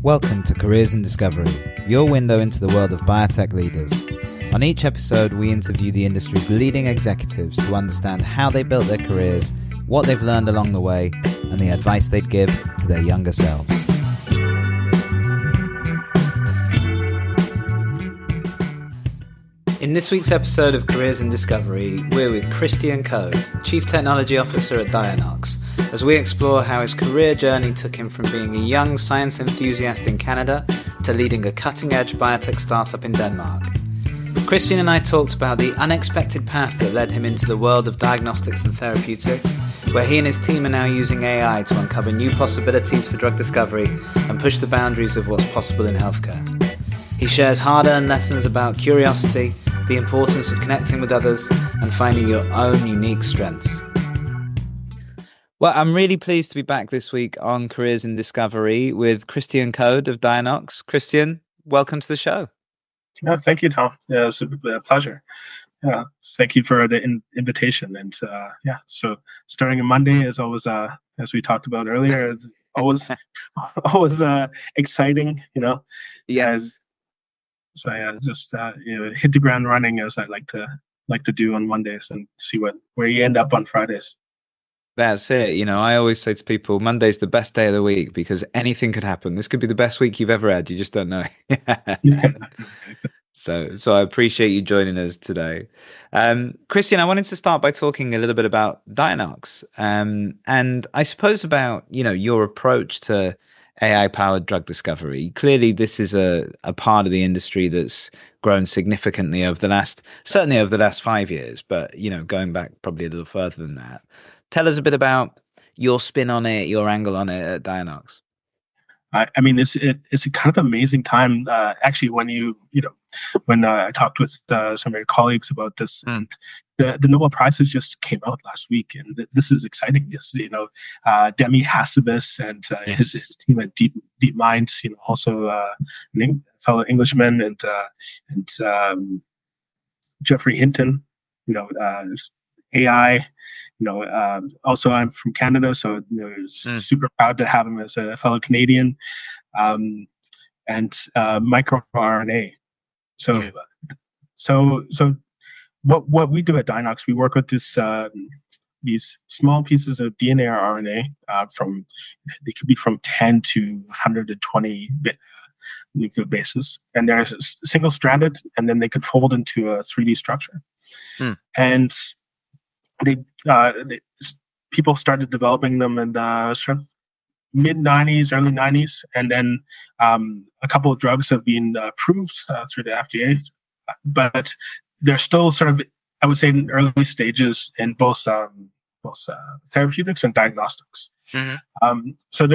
Welcome to Careers in Discovery, your window into the world of biotech leaders. On each episode, we interview the industry's leading executives to understand how they built their careers, what they've learned along the way, and the advice they'd give to their younger selves. In this week's episode of Careers in Discovery, we're with Christian Code, Chief Technology Officer at Dianox, as we explore how his career journey took him from being a young science enthusiast in Canada to leading a cutting-edge biotech startup in Denmark. Christian and I talked about the unexpected path that led him into the world of diagnostics and therapeutics, where he and his team are now using AI to uncover new possibilities for drug discovery and push the boundaries of what's possible in healthcare. He shares hard-earned lessons about curiosity, the importance of connecting with others, and finding your own unique strengths. Well, I'm really pleased to be back this week on Careers in Discovery with Christian Code of Dianox. Christian, welcome to the show. Thank you, Tom. It's a pleasure. Thank you for the invitation. And so starting on Monday is always, as we talked about earlier, it's always exciting, Yes. So just hit the ground running, as I like to do on Mondays, and see where you end up on Fridays. That's it. I always say to people, Monday's the best day of the week because anything could happen. This could be the best week you've ever had. You just don't know. So I appreciate you joining us today. Christian, I wanted to start by talking a little bit about Dianox, and I suppose about, your approach to AI-powered drug discovery. Clearly, this is a part of the industry that's grown significantly certainly over the last 5 years, but, going back probably a little further than that. Tell us a bit about your spin on it, your angle on it at Dianox. I mean, it's a kind of amazing time. Actually, when I talked with some of your colleagues about this, and the Nobel Prizes just came out last week, and this is exciting. Yes, Demi Hassabis and his team at DeepMind, also a fellow Englishman, and Jeffrey Hinton, AI. Also I'm from Canada, so super proud to have him as a fellow Canadian, and microRNA. So what we do at Dianox, we work with these small pieces of DNA or RNA they could be from 10 to 120 nucleobases, and they're single-stranded, and then they could fold into a 3D structure. And people started developing them in the sort of mid-90s, early 90s, and then a couple of drugs have been approved through the FDA, but they're still sort of, I would say, in early stages in both therapeutics and diagnostics. So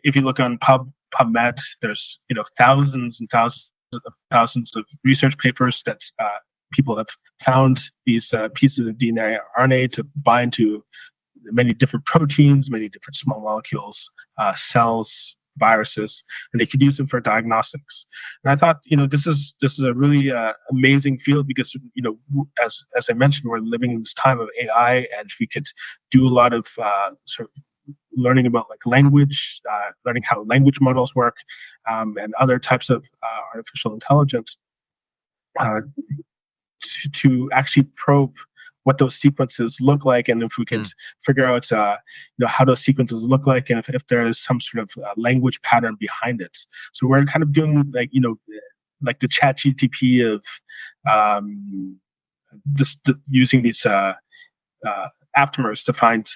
if you look on PubMed, there's thousands and thousands of research papers that people have found these pieces of DNA or RNA to bind to many different proteins, many different small molecules, cells, viruses, and they could use them for diagnostics. And I thought, this is a really amazing field because, as I mentioned, we're living in this time of AI, and we could do a lot of sort of learning about language, learning how language models work, and other types of artificial intelligence. To actually probe what those sequences look like, and if we can figure out how those sequences look like, and if there is some sort of language pattern behind it. So we're kind of doing like the ChatGPT of using these aptamers to find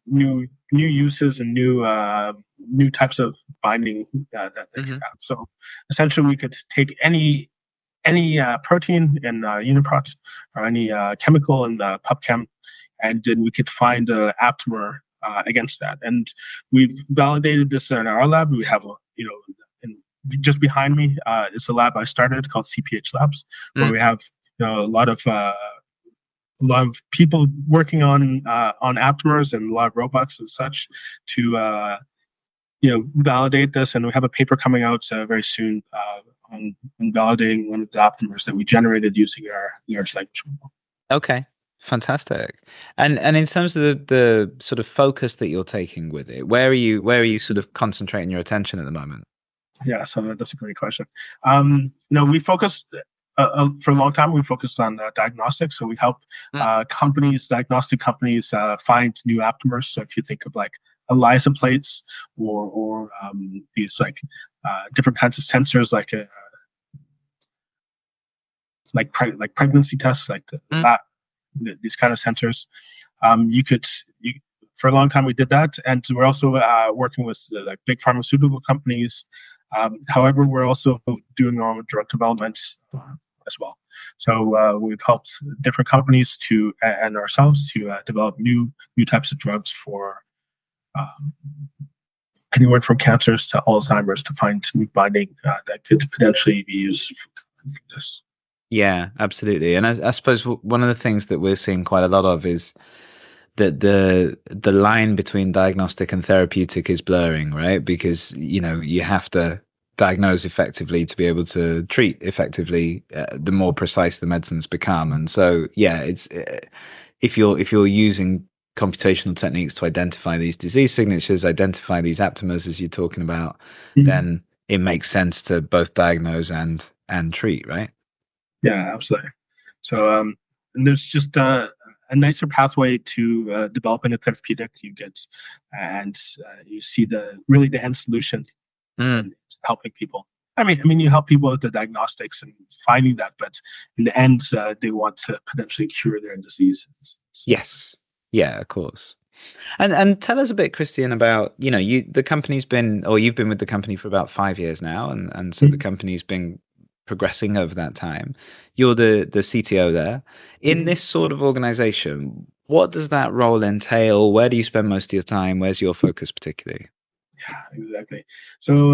new uses and new types of binding that they could have. So essentially, we could take any protein in UniProt or any chemical in the PubChem, and then we could find an aptamer against that. And we've validated this in our lab. We have just behind me is a lab I started called CPH Labs, where we have a lot of people working on aptamers and a lot of robots and such to validate this. And we have a paper coming out very soon on validating one of the aptamers that we generated using our large language model. Okay, fantastic. And in terms of the sort of focus that you're taking with it, where are you sort of concentrating your attention at the moment? Yeah, so that's a great question. We focused for a long time. We focused on diagnostics, so we help diagnostic companies, find new aptamers. So if you think of like ELISA plates or these like different kinds of sensors, like pregnancy tests, these kind of sensors, for a long time we did that, and we're also working with like big pharmaceutical companies. However, we're also doing our own drug development as well. So we've helped different companies and ourselves to develop new types of drugs for anywhere from cancers to Alzheimer's, to find new binding that could potentially be used for this. Yeah, absolutely. And I suppose one of the things that we're seeing quite a lot of is that the line between diagnostic and therapeutic is blurring, right? Because you have to diagnose effectively to be able to treat effectively. The more precise the medicines become, and so it's if you're using computational techniques to identify these disease signatures, identify these aptamers as you're talking about, then it makes sense to both diagnose and treat, right? Yeah, absolutely. So and there's just a nicer pathway to developing a therapeutic. You get and you see the end solution and helping people. I mean, you help people with the diagnostics and finding that, but in the end, they want to potentially cure their disease. Yes, yeah, of course. And tell us a bit, Christian, about you've been with the company for about 5 years now, and so the company's been progressing over that time. You're the CTO there. In this sort of organization, what does that role entail? Where do you spend most of your time? Where's your focus particularly? Yeah, exactly. So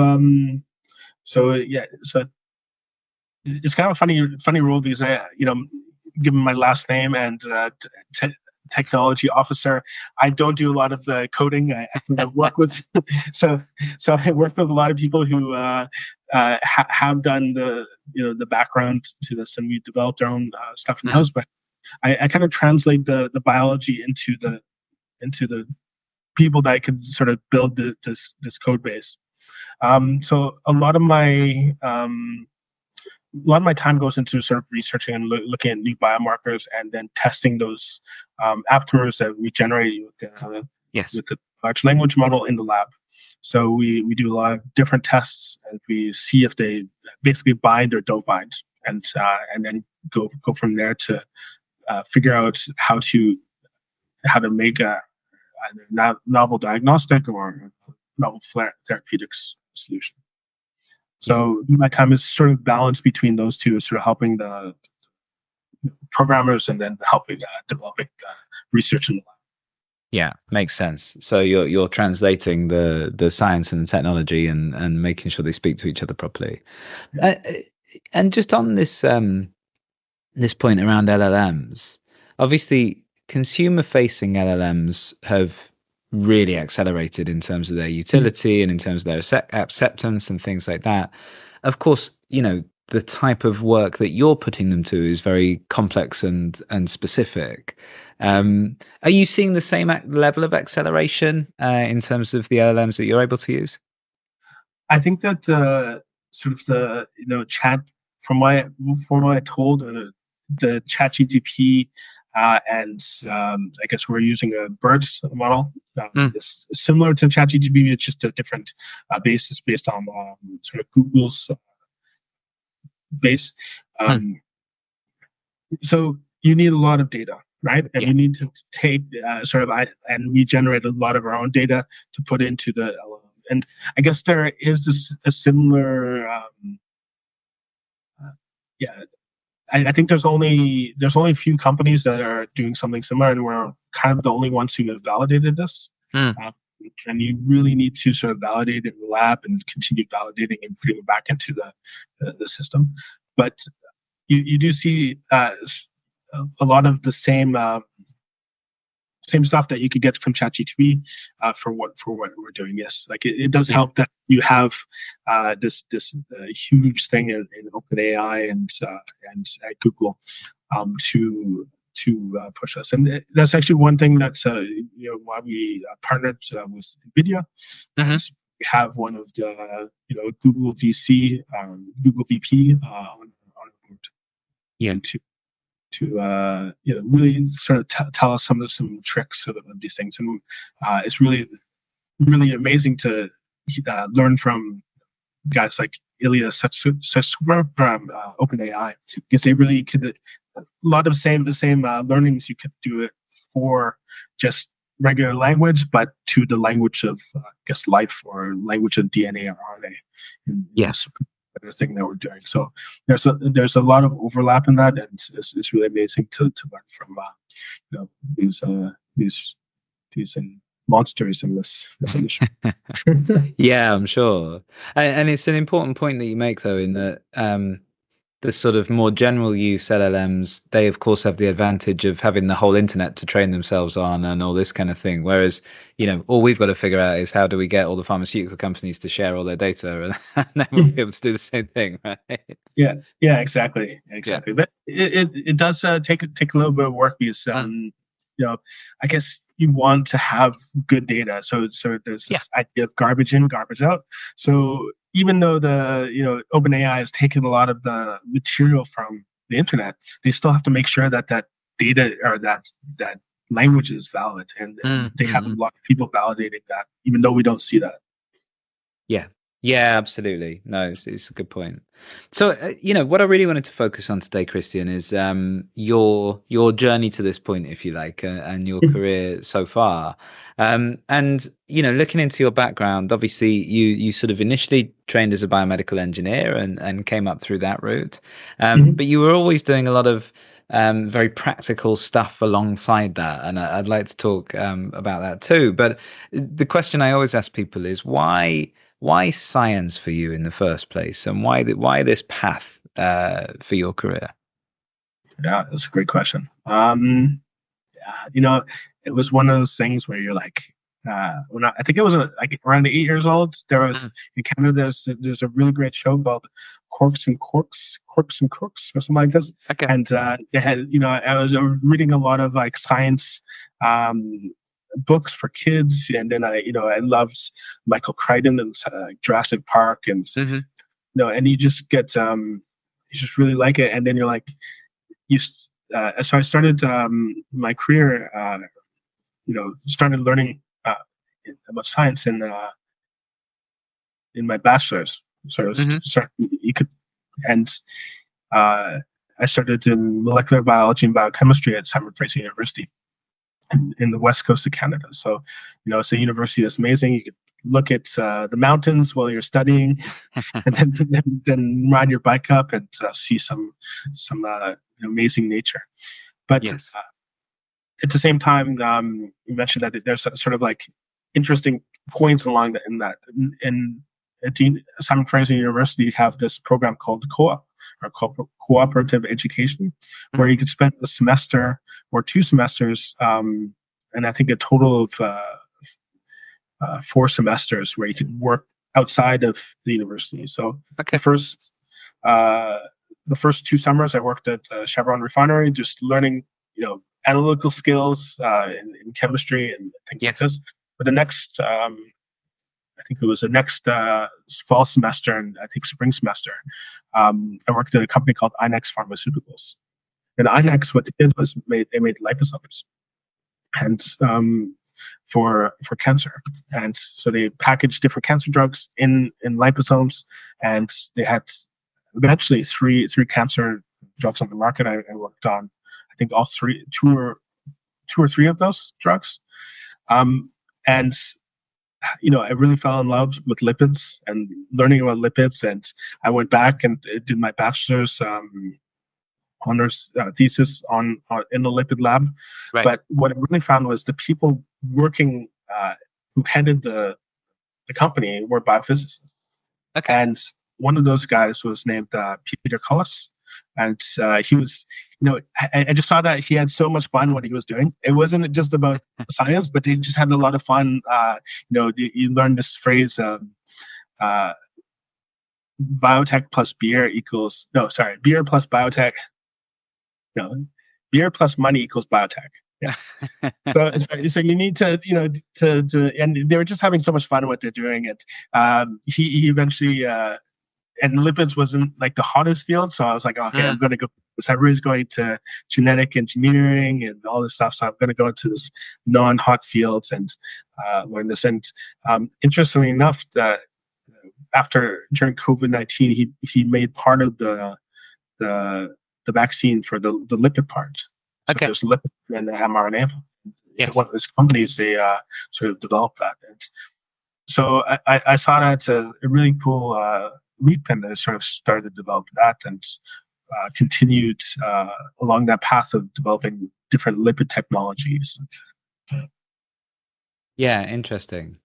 so it's kind of a funny role because given my last name and technology officer, I don't do a lot of the coding. I work with so I work with a lot of people who have done the background to this, and we developed our own stuff in house. But I kind of translate the biology into the people that I could sort of build this code base. So a lot of my time goes into sort of researching and looking at new biomarkers, and then testing those aptamers that we generate with the large language model in the lab. So we do a lot of different tests, and we see if they basically bind or don't bind, and then go from there to figure out how to make a novel diagnostic or novel therapeutics solution. So my time is sort of balanced between those two, sort of helping the programmers and then helping developing research in the lab. Yeah, makes sense. So you're translating the science and the technology and making sure they speak to each other properly. And just on this this point around LLMs, obviously consumer-facing LLMs have really accelerated in terms of their utility and in terms of their acceptance and things like that. Of course, the type of work that you're putting them to is very complex and specific. Are you seeing the same level of acceleration in terms of the LLMs that you're able to use? I think that sort of the chat, from what I told, the ChatGPT and I guess we're using a BERT model. It's similar to ChatGPT, it's just a different basis based on sort of Google's base. So you need a lot of data, right? And you need to take and we generate a lot of our own data to put into the LLM. And I guess there is a similar, I think there's only a few companies that are doing something similar, and we're kind of the only ones who have validated this. And you really need to sort of validate it in the lab and continue validating and putting it back into the system. But you do see a lot of the same stuff that you could get from ChatGPT for what we're doing. Yes, like it does help that you have this huge thing in OpenAI and at Google to push us, and that's actually one thing that's why we partnered with NVIDIA. have one of the Google VC, Google VP on our board, Yeah. to really sort of tell us some tricks of these things, and it's really amazing to learn from guys like Ilya Sutskever from OpenAI, because they really could a lot of the same learnings you could do it for just regular language, but to the language of I guess life, or language of DNA or RNA. And Yes. Other thing that we're doing. So there's a lot of overlap in that, and it's really amazing to learn from these monsters in this industry. Yeah, I'm sure. And it's an important point that you make, though, in that the sort of more general use LLMs, they of course have the advantage of having the whole internet to train themselves on and all this kind of thing. Whereas, all we've got to figure out is how do we get all the pharmaceutical companies to share all their data, and then we'll be able to do the same thing, right? Yeah, exactly. Yeah. But it does take a little bit of work, because I guess you want to have good data. So there's this idea of garbage in, garbage out. So even though the OpenAI has taken a lot of the material from the internet, they still have to make sure that data, or that language is valid, and they have a lot of people validating that, even though we don't see that. Yeah, absolutely. No, it's a good point. So, what I really wanted to focus on today, Christian, is your journey to this point, if you like, and your career so far. And looking into your background, obviously, you sort of initially trained as a biomedical engineer and came up through that route. But you were always doing a lot of very practical stuff alongside that, and I'd like to talk about that too. But the question I always ask people is why science for you in the first place, and why this path for your career? Yeah, that's a great question. It was one of those things where you're like, I think it was like around 8 years old. There was in Canada. There's a really great show called Corks and Crooks, or something like this. Okay. And they had, I was reading a lot of like science books for kids, and then I loved Michael Crichton and Jurassic Park, and and you just get you just really like it, and then you're like so I started my career started learning about science in my bachelor's. So you could, and I started in molecular biology and biochemistry at Simon Fraser University in the west coast of Canada. So, it's a university that's amazing. You could look at the mountains while you're studying, and then ride your bike up and see some amazing nature. But at the same time, you mentioned that there's sort of like interesting points along at Simon Fraser University, you have this program called co-op, or cooperative education, where you could spend a semester or 2 semesters, and I think a total of 4 semesters, where you could work outside of the university. So the first 2 summers, I worked at Chevron Refinery, just learning, analytical skills in chemistry and things like this. But the next, I think it was the next fall semester, and I think spring semester, I worked at a company called Dianox Pharmaceuticals. And Dianox, what they did was they made liposomes, and for cancer. And so they packaged different cancer drugs in liposomes, and they had eventually three cancer drugs on the market. I worked on, I think, all two or three of those drugs. And I really fell in love with lipids and learning about lipids. And I went back and did my bachelor's honors thesis in the lipid lab. Right. But what I really found was the people working who headed the company were biophysicists. Okay. And one of those guys was named Peter Cullis. And he was, I just saw that he had so much fun what he was doing. It wasn't just about science, but they just had a lot of fun. You learn this phrase, biotech plus beer beer plus biotech. No, beer plus money equals biotech. Yeah. So you need to, and they were just having so much fun with what they're doing. And he eventually, and lipids wasn't like the hottest field. So I was like, okay, I'm going to go. So everybody's going to genetic engineering and all this stuff. So I'm going to go into this non-hot fields and learn this. And interestingly enough, during COVID-19, he made part of the vaccine for the lipid part. So Okay. there's lipid and the mRNA. Yes. One of his companies, they sort of developed that. And so I saw that a really cool lead pin that sort of started to develop that and continued along that path of developing different lipid technologies. Yeah, interesting.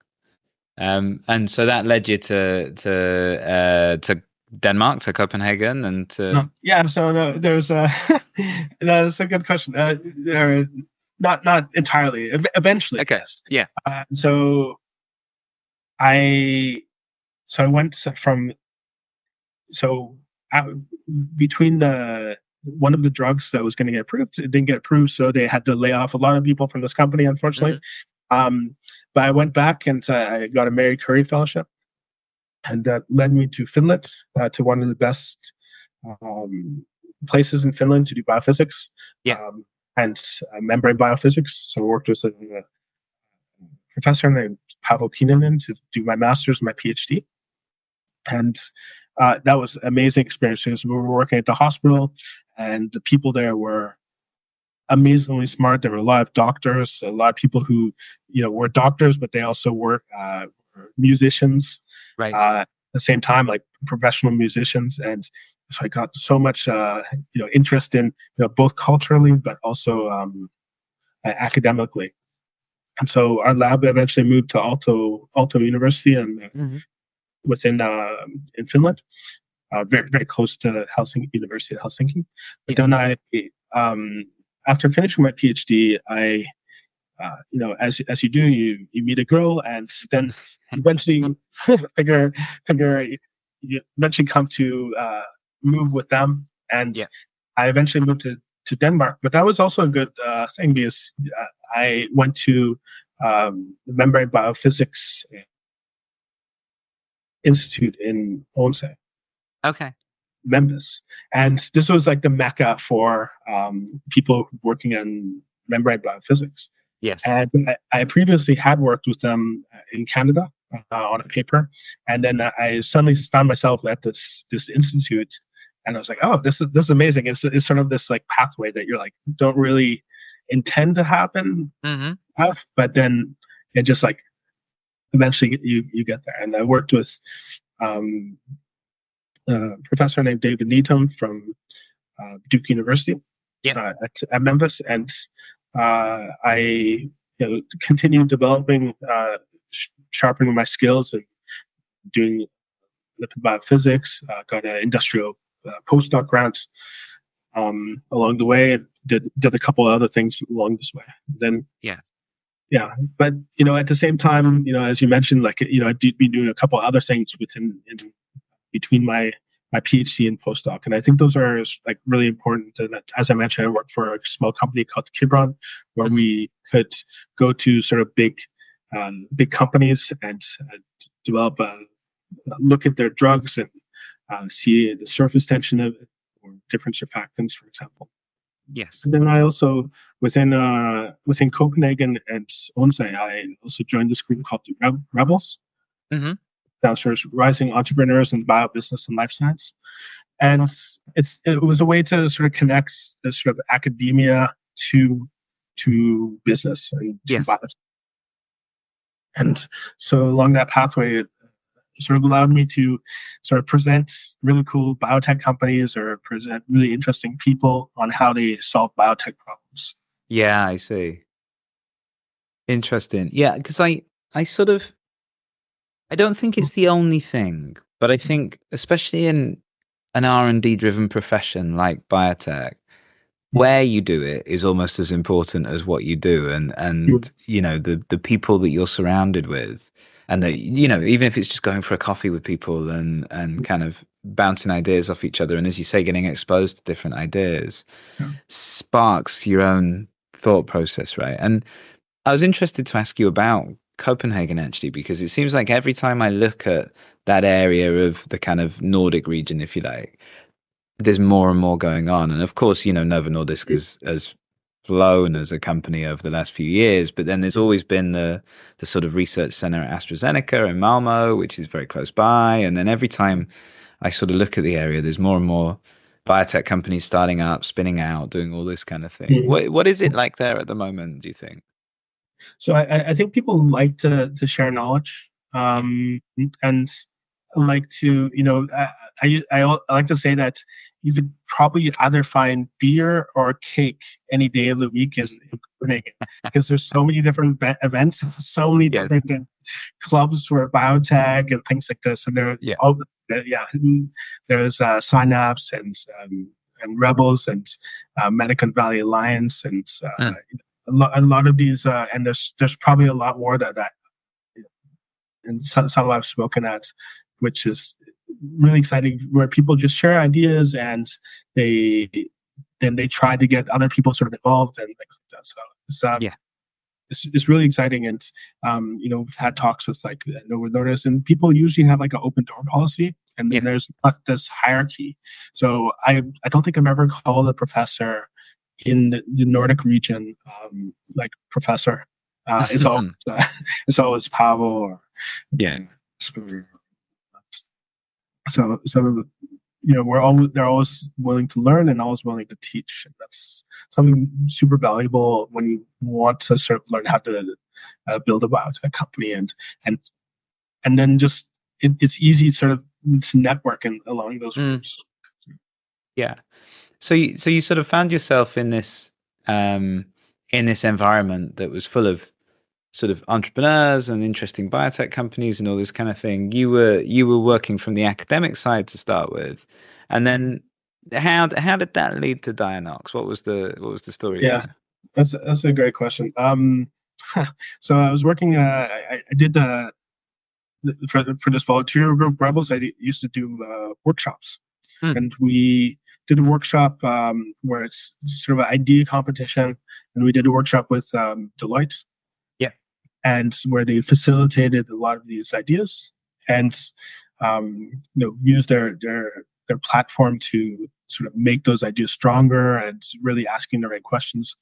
And so that led you to Denmark, to Copenhagen, and to yeah. So there's that's a good question. Not entirely. Eventually, okay. Yes. Yeah. So I went from between one of the drugs that was going to get approved, it didn't get approved, so they had to lay off a lot of people from this company, unfortunately. But I went back and I got a Mary Curie fellowship, and that led me to Finland, to one of the best places in Finland to do biophysics. And membrane biophysics. So I worked with a professor named Paavo Kinnunen to do my master's, my PhD. And that was an amazing experience. We were working at the hospital, and the people there were amazingly smart. There were a lot of doctors, a lot of people who, were doctors, but they also were musicians. Right. At the same time, like professional musicians. And so I got so much, interest in, both culturally, but also academically. And so our lab eventually moved to Aalto University and in Finland, very very close to Helsinki, University of Helsinki. But then after finishing my PhD, I as you do, you meet a girl, and then eventually figure you eventually come to move with them, and I eventually moved to Denmark. But that was also a good thing, because I went to the Membrane Biophysics Institute in Odense. Okay. Memphis. And this was like the mecca for people working on membrane biophysics. Yes. And I previously had worked with them in Canada on a paper. And then I suddenly found myself at this institute, and I was like, oh, this is amazing. It's sort of this like pathway that you're like, don't really intend to happen, but then it just like, eventually you get there. And I worked with a professor named David Needham from Duke University at Memphis, and I continued developing, sharpening my skills and doing lipid biophysics. Got an industrial postdoc grant along the way. Did a couple of other things along this way. Then but at the same time, as you mentioned, like I did be doing a couple of other things between my PhD and postdoc, and I think those are like really important. And as I mentioned, I worked for a small company called Kibron, where we could go to sort of big companies and develop look at their drugs and see the surface tension of it, or different surfactants, for example. Yes. And then I also within Copenhagen and Odense, I also joined this group called the Rebels. Downstairs, rising entrepreneurs in biobusiness and life science, and it was a way to sort of connect the sort of academia to business and to biotech. And so along that pathway, it sort of allowed me to sort of present really cool biotech companies or present really interesting people on how they solve biotech problems. Yeah, I see. Interesting. Yeah, because I don't think it's the only thing, but I think especially in an R&D driven profession like biotech, where you do it is almost as important as what you do, and the people that you're surrounded with, and that even if it's just going for a coffee with people and kind of bouncing ideas off each other, and as you say, getting exposed to different ideas, sparks your own thought process, right? And I was interested to ask you about Copenhagen actually, because it seems like every time I look at that area of the kind of Nordic region, if you like, there's more and more going on. And of course, Novo Nordisk has flown as a company over the last few years, but then there's always been the sort of research center at AstraZeneca in Malmo, which is very close by. And then every time I sort of look at the area, there's more and more biotech companies starting up, spinning out, doing all this kind of thing. What is it like there at the moment, do you think? So I think people like to share knowledge, and like to I like to say that you could probably either find beer or cake any day of the week in Copenhagen, because there's so many different events, so many different clubs for biotech and things like this, and there's Synapse and Rebels and Medicine Valley Alliance and a lot of these, and there's probably a lot more that and some I've spoken at, which is really exciting, where people just share ideas and they try to get other people sort of involved and things like that. So it's really exciting, and we've had talks with like Novo Nordisk, and people usually have like an open door policy, and then there's not this hierarchy. So I don't think I've ever called a professor in the Nordic region like professor. It's always it's always Pavel or so they're always willing to learn and always willing to teach, and that's something super valuable when you want to sort of learn how to build a biotech company, and then just it's easy sort of to network along those groups. So you sort of found yourself in this environment that was full of sort of entrepreneurs and interesting biotech companies and all this kind of thing. You were working from the academic side to start with, and then how did that lead to Dianox? What was the story? Yeah, that's a great question. So I was working. I did for this volunteer group Rebels. I used to do workshops, and we did a workshop where it's sort of an idea competition, and we did a workshop with Deloitte. And where they facilitated a lot of these ideas and use their platform to sort of make those ideas stronger and really asking the right questions.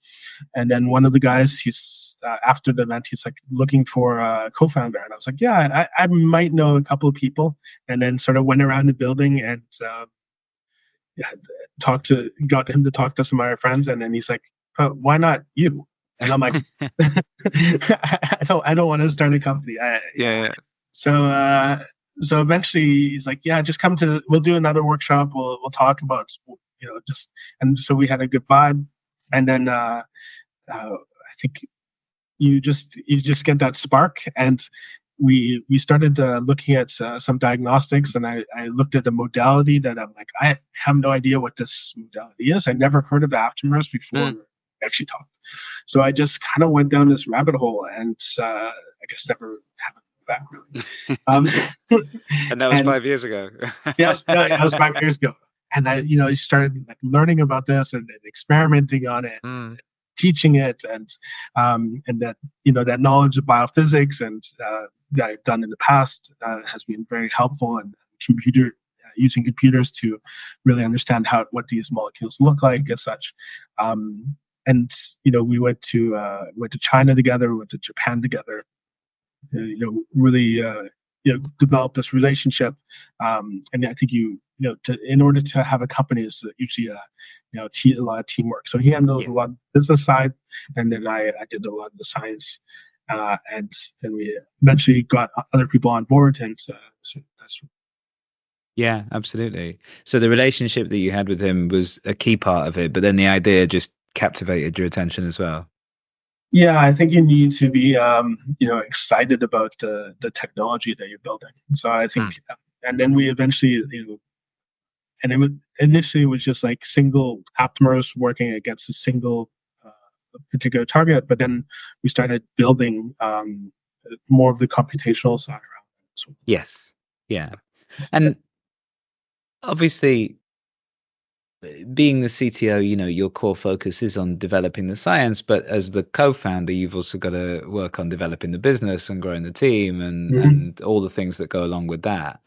And then one of the guys, he's after the event, he's like looking for a co-founder, and I was like, yeah, I might know a couple of people. And then sort of went around the building and got him to talk to some of our friends, and then he's like, why not you? And I'm like, I don't want to start a company. So eventually he's like, yeah, just come we'll do another workshop. We'll talk about, and so we had a good vibe. And then I think you just get that spark. And we started looking at some diagnostics, and I looked at a modality that I'm like, I have no idea what this modality is. I never heard of aptamers before. Actually talked. So I just kind of went down this rabbit hole, and I guess never happened back really. And that was 5 years ago. That was 5 years ago. And I started like learning about this and experimenting on it, teaching it, and that that knowledge of biophysics and that I've done in the past has been very helpful, and using computers to really understand what these molecules look like as such. And we went to China together, we went to Japan together, really developed this relationship. And I think in order to have a company is usually a lot of teamwork. So he handled a lot of the business side, and then I did a lot of the science, and then we eventually got other people on board, and so that's. Yeah, absolutely. So the relationship that you had with him was a key part of it, but then the idea just captivated your attention as well. Yeah, I think you need to be, excited about the technology that you're building. So I think, and then we eventually, and initially it was just like single aptamers working against a single particular target, but then we started building more of the computational side around it. So. Yes, yeah, and obviously being the CTO, your core focus is on developing the science, but as the co-founder, you've also got to work on developing the business and growing the team and Mhm. all the things that go along with that.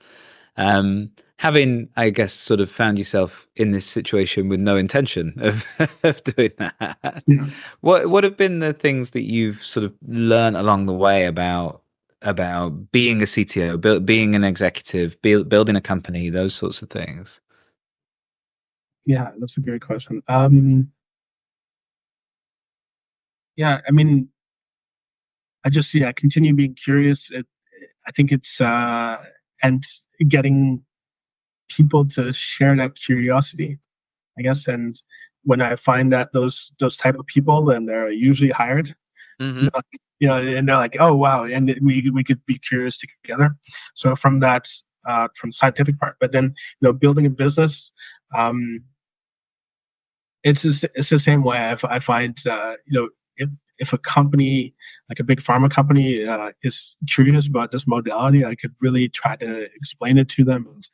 Having, I guess, sort of found yourself in this situation with no intention of of doing that, Yeah. what have been the things that you've sort of learned along the way about being a CTO, being an executive, building a company, those sorts of things? Yeah, that's a great question. Yeah, I mean, I just continue being curious. I think it's and getting people to share that curiosity, I guess. And when I find that those type of people, then they're usually hired. Hmm. And they're like, oh wow, and we could be curious together. So from that, from the scientific part, but then building a business, um, it's the same way. I find if a company like a big pharma company is curious about this modality, I could really try to explain it to them, and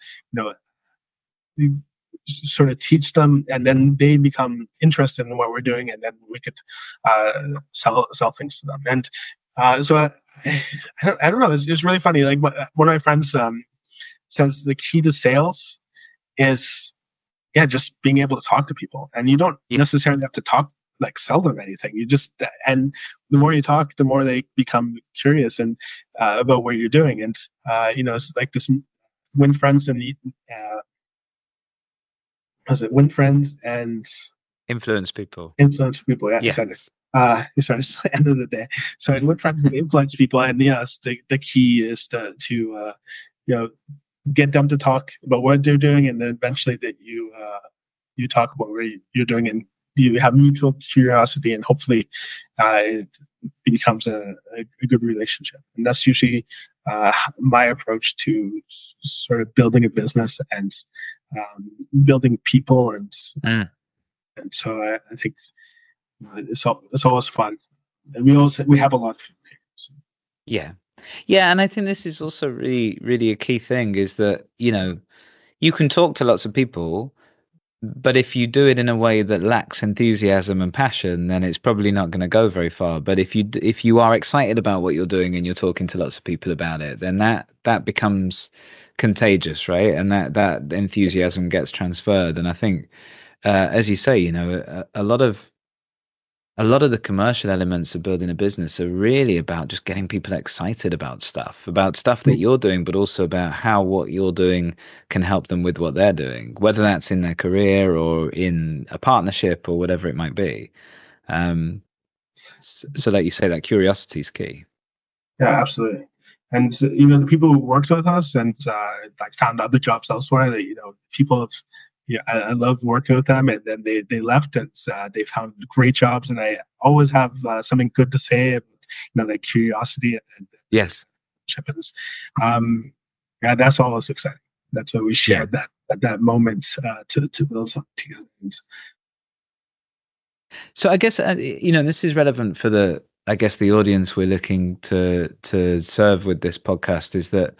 sort of teach them, and then they become interested in what we're doing, and then we could sell things to them. And so I don't know. It's really funny. Like one of my friends says the key to sales is just being able to talk to people, and you don't Yeah. necessarily have to talk like sell them anything. You just and the more you talk, the more they become curious and about what you're doing. And it's like this win friends and was it win friends and Influence people. influence people? Yeah, exactly. Yes. Sorry, it's the end of the day. So win friends and influence people, and yes, the key is to get them to talk about what they're doing, and then eventually that you talk about what you're doing, and you have mutual curiosity, and hopefully it becomes a good relationship. And that's usually my approach to sort of building a business and building people, and so I think it's always fun, and we have a lot of fun here. So. Yeah. Yeah, and I think this is also really, really a key thing is that, you can talk to lots of people, but if you do it in a way that lacks enthusiasm and passion, then it's probably not going to go very far. But if you are excited about what you're doing and you're talking to lots of people about it, then that becomes contagious, right? And that enthusiasm gets transferred. And I think, as you say, a lot of the commercial elements of building a business are really about just getting people excited about stuff that you're doing, but also about how what you're doing can help them with what they're doing, whether that's in their career or in a partnership or whatever it might be. So like you say, that curiosity is key. Yeah, absolutely. And the people who worked with us and like found other jobs elsewhere, that people, I love working with them, and then they left, and they found great jobs, and I always have something good to say about that curiosity and Yes. chippings. Um, yeah, that's always exciting. That's why we Yeah. shared that at that moment to build something together. So I guess this is relevant for the audience we're looking to serve with this podcast is that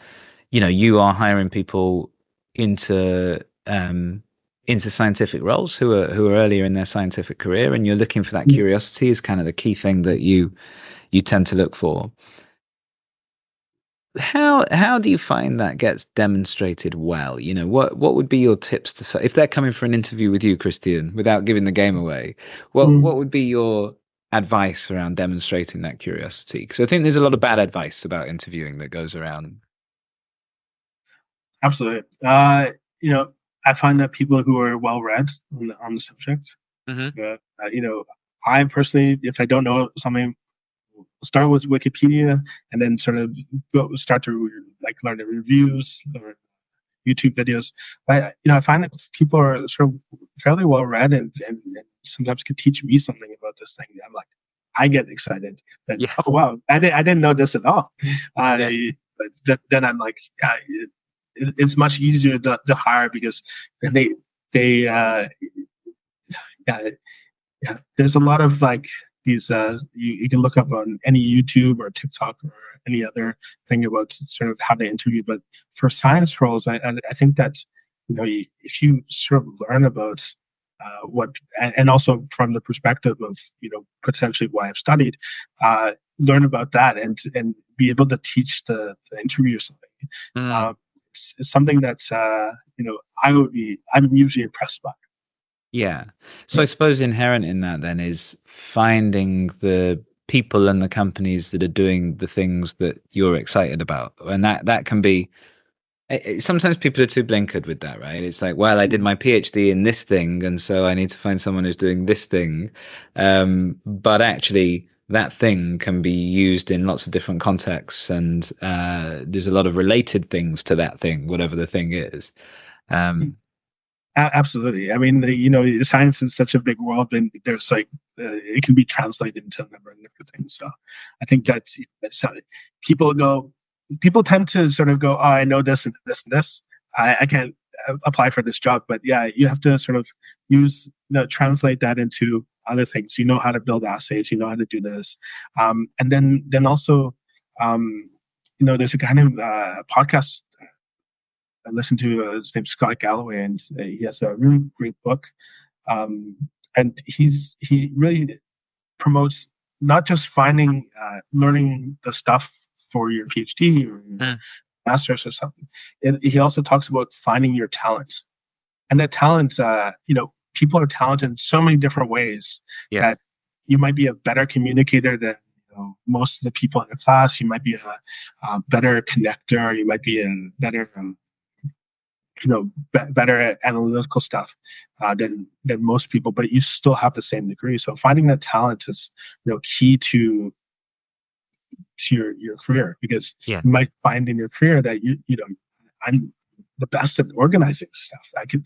you are hiring people into into scientific roles who are earlier in their scientific career, and you're looking for that curiosity is kind of the key thing that you tend to look for. How do you find that gets demonstrated well? What would be your tips to say if they're coming for an interview with you, Christian, without giving the game away? What would be your advice around demonstrating that curiosity? Because I think there's a lot of bad advice about interviewing that goes around. Absolutely. I find that people who are well read on the subject, Hmm. I personally, if I don't know something, start with Wikipedia, and then sort of start to like learn the reviews or YouTube videos. But I find that people are sort of fairly well read, and sometimes can teach me something about this thing. I'm like, I get excited that Yeah. oh wow, I didn't know this at all. Yeah. But then I'm like, yeah, it's much easier to hire because they yeah, yeah, there's a lot of like these you can look up on any YouTube or TikTok or any other thing about sort of how to interview. But for science roles, I think that if you sort of learn about what, and also from the perspective of potentially why I've studied, learn about that and be able to teach the interviewer something. Mm. It's something that's I'm usually impressed by. Yeah. So I suppose inherent in that then is finding the people and the companies that are doing the things that you're excited about. And that can be sometimes people are too blinkered with that, right? It's like, well, I did my PhD in this thing, and so I need to find someone who's doing this thing. But actually, that thing can be used in lots of different contexts, and there's a lot of related things to that thing, whatever the thing is. Um, Absolutely. I mean, science is such a big world, and there's like it can be translated into a number of different things. So, I think that's people tend to sort of go, "Oh, I know this and this and this. I can't apply for this job." But yeah, you have to sort of translate that into other things. You know how to build assays. You know how to do this, and then also, there's a kind of podcast I listened to. His name's Scott Galloway, and he has a really great book. And he really promotes not just learning the stuff for your PhD or your master's or something. He also talks about finding your talents, and that talents, people are talented in so many different ways. Yeah. That you might be a better communicator than most of the people in the class. You might be a better connector. You might be a better better at analytical stuff than most people, but you still have the same degree. So finding that talent is key to your career, because Yeah. you might find in your career that I'm the best at organizing stuff. I could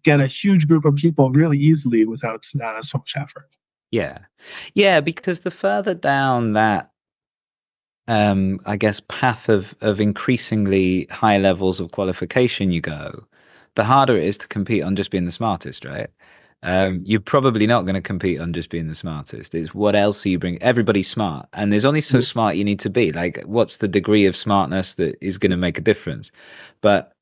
get a huge group of people really easily without so much effort. Yeah. Yeah, because the further down that I guess path of increasingly high levels of qualification you go, the harder it is to compete on just being the smartest, right? You're probably not going to compete on just being the smartest. It's what else are you bring? Everybody's smart, and there's only so smart you need to be. Like, what's the degree of smartness that is going to make a difference? But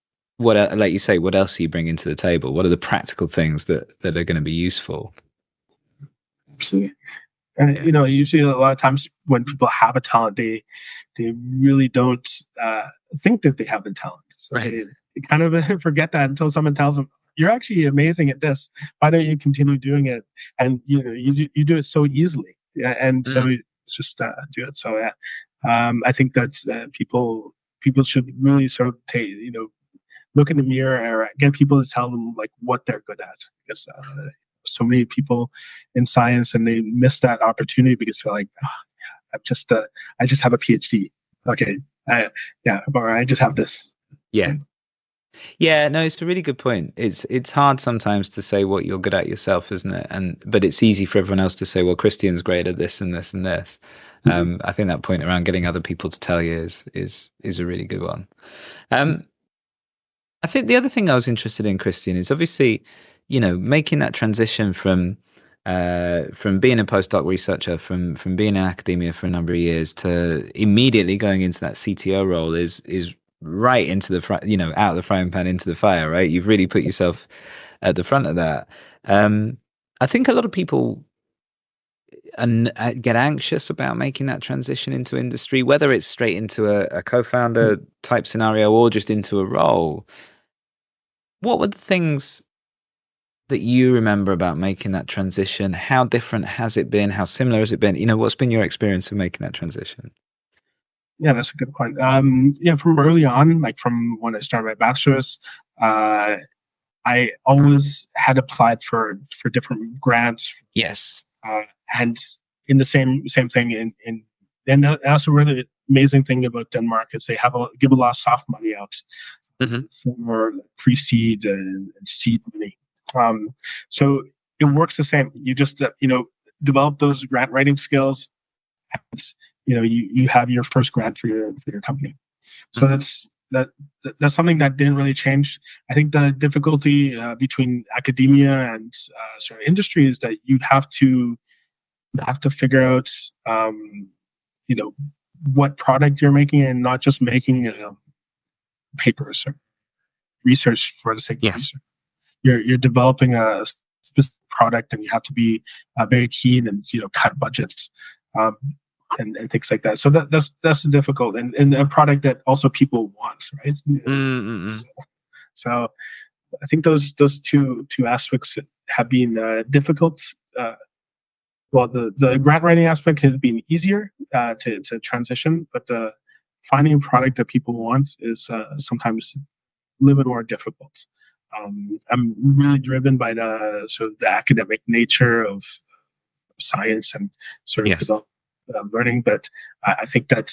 like you say, what else are you bringing to the table? What are the practical things that are going to be useful? Absolutely. And usually a lot of times when people have a talent, they really don't think that they have the talent. So Right. they kind of forget that until someone tells them, "You're actually amazing at this. Why don't you continue doing it?" And you do it so easily. Yeah, and so it's just do it. So I think that's people should really sort of look in the mirror or get people to tell them like what they're good at, because so many people in science and they miss that opportunity because they're like, oh, yeah, I just have a PhD. Okay, or I just have this. Yeah. Yeah, no, it's a really good point. It's hard sometimes to say what you're good at yourself, isn't it? But it's easy for everyone else to say, well, Christian's great at this and this and this. I think that point around getting other people to tell you is a really good one. I think the other thing I was interested in, Christian, is obviously, making that transition from being a postdoc researcher, from being in academia for a number of years to immediately going into that CTO role is right into the out of the frying pan into the fire, right? You've really put yourself at the front of that. I think a lot of people get anxious about making that transition into industry, whether it's straight into a co-founder type scenario or just into a role. What were the things that you remember about making that transition? How different has it been? How similar has it been? What's been your experience of making that transition? Yeah, that's a good point. From early on, like from when I started my bachelor's, I always had applied for different grants. Yes. And in the same thing and also really amazing thing about Denmark is they give a lot of soft money out for pre-seed and seed money. So it works the same. You just develop those grant writing skills, and you have your first grant for your company. So that's something that didn't really change. I think the difficulty between academia and sort of industry is that you have to figure out what product you're making, and not just making papers or research for the sake of research. You're developing a specific product, and you have to be very keen and cut budgets. Um, and things like that. So that's difficult, and a product that also people want, right? Mm-mm. So I think those two aspects have been difficult. Well, the grant writing aspect has been easier to transition, but finding a product that people want is sometimes a little bit more difficult. I'm really driven by the sort of the academic nature of science and sort of Yes. develop learning, but I think that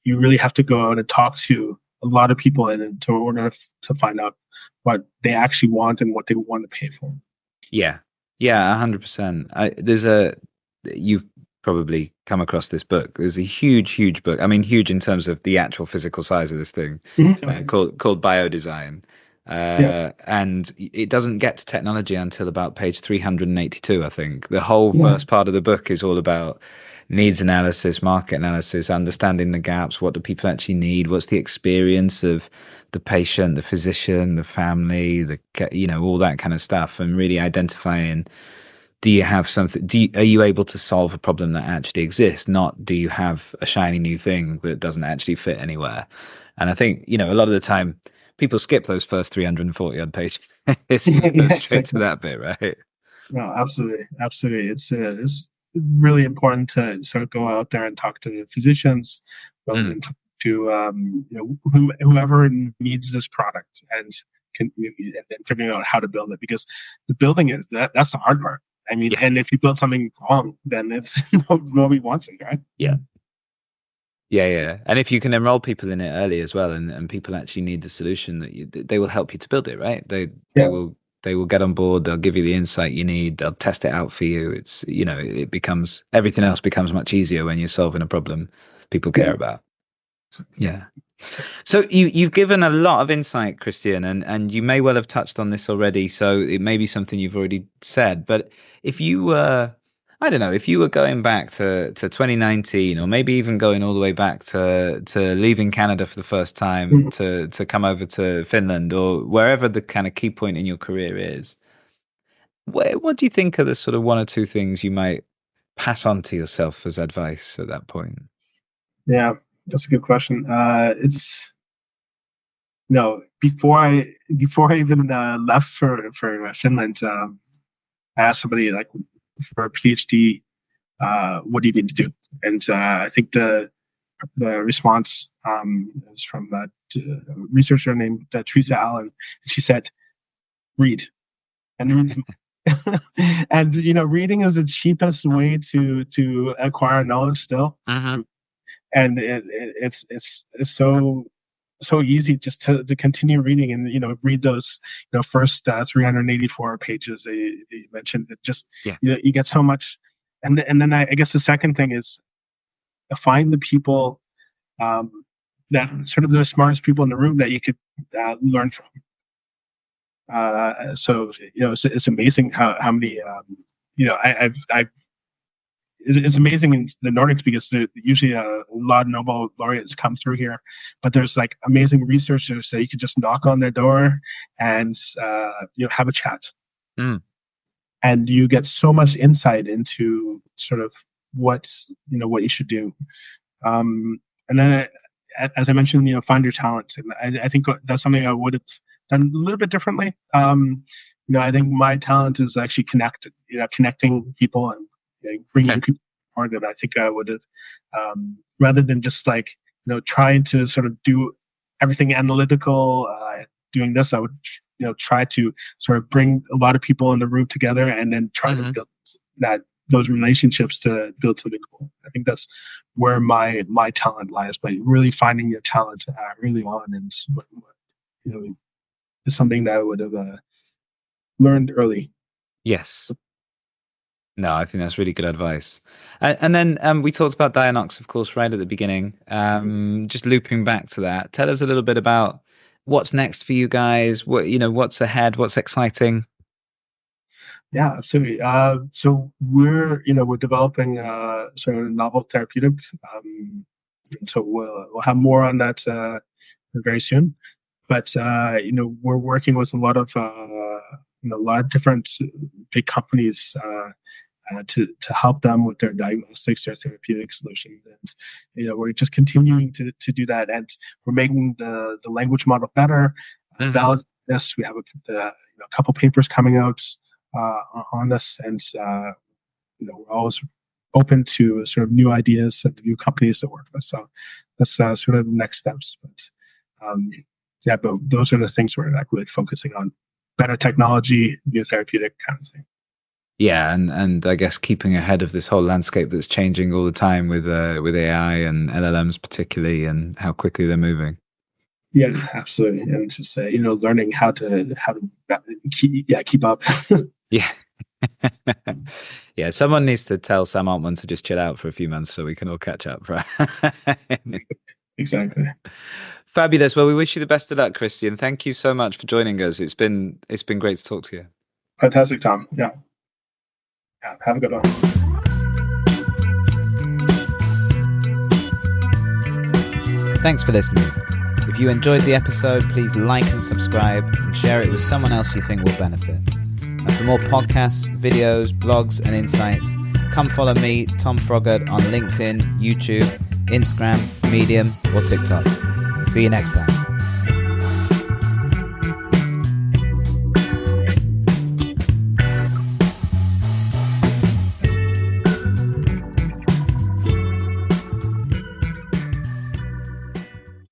you really have to go out and talk to a lot of people in order to find out what they actually want and what they want to pay for. Yeah. Yeah, 100%. You've probably come across this book. There's a huge book. I mean, huge in terms of the actual physical size of this thing, called Biodesign. Yeah. And it doesn't get to technology until about page 382, I think. The whole first part of the book is all about needs analysis, market analysis, understanding the gaps. What do people actually need? What's the experience of the patient, the physician, the family, all that kind of stuff, and really identifying, do you have something, are you able to solve a problem that actually exists? Not, do you have a shiny new thing that doesn't actually fit anywhere? And I think, a lot of the time people skip those first 340 odd pages. Go straight to that bit, right? No, absolutely. It's really important to sort of go out there and talk to the physicians, and talk to whoever needs this product, and figuring out how to build it, because the building that's the hard part. I mean, and if you build something wrong, then it's nobody wants it, right? Yeah. And if you can enroll people in it early as well, and people actually need the solution, they will help you to build it, right? They will get on board. They'll give you the insight you need. They'll test it out for you. It's, it becomes, everything else becomes much easier when you're solving a problem people care about. Yeah. So you've given a lot of insight, Christian, and you may well have touched on this already. So it may be something you've already said, but if you were, I don't know, if you were going back to 2019, or maybe even going all the way back to leaving Canada for the first time to come over to Finland, or wherever the kind of key point in your career is, what do you think are the sort of one or two things you might pass on to yourself as advice at that point? Yeah, that's a good question. It's before I even left for Finland, I asked somebody, like, for a PhD, what do you need to do? And I think the response was from a researcher named Teresa Allen. She said, "Read." And the reason, and reading is the cheapest way to acquire knowledge still. And it's so easy just to continue reading, and read those first 384 pages that you mentioned. It just you get so much. And then I guess the second thing is find the people that sort of the smartest people in the room that you could learn from. So it's amazing how many I've it's amazing in the Nordics, because usually a lot of Nobel laureates come through here, but there's like amazing researchers that you could just knock on their door and have a chat, and you get so much insight into sort of what you should do. And then, as I mentioned, find your talent, and I think that's something I would have done a little bit differently. I think my talent is actually connecting people and bringing people forward. And I think I would have, rather than just trying to sort of do everything analytical, doing this, I would try to sort of bring a lot of people in the room together, and then try to build those relationships to build something cool. I think that's where my talent lies, but really finding your talent early on, and is something that I would have learned early. Yes. No, I think that's really good advice. And then we talked about Dianox, of course, right at the beginning. Just looping back to that, tell us a little bit about what's next for you guys. What's ahead? What's exciting? Yeah, absolutely. So we're developing sort of novel therapeutic. So we'll have more on that very soon. But we're working with a lot of a lot of different big companies to help them with their diagnostics, their therapeutic solutions. And we're just continuing to do that, and we're making the language model better. Validate this. We have a couple papers coming out on this, and we're always open to sort of new ideas and new companies to work with. So that's sort of the next steps. But those are the things we're really focusing on: better technology, new therapeutic kind of thing. Yeah, and I guess keeping ahead of this whole landscape that's changing all the time with AI and LLMs particularly, and how quickly they're moving. Yeah, absolutely. And just learning how to keep up. Yeah. Yeah, someone needs to tell Sam Altman to just chill out for a few months so we can all catch up, right? Exactly. Fabulous. Well, we wish you the best of luck, Christian. Thank you so much for joining us. It's been great to talk to you. Fantastic, Tom. Yeah. Have a good one. Thanks for listening. If you enjoyed the episode, please like and subscribe and share it with someone else you think will benefit. And for more podcasts, videos, blogs, and insights, come follow me, Tom Froggatt, on LinkedIn, YouTube, Instagram, Medium, or TikTok. See you next time.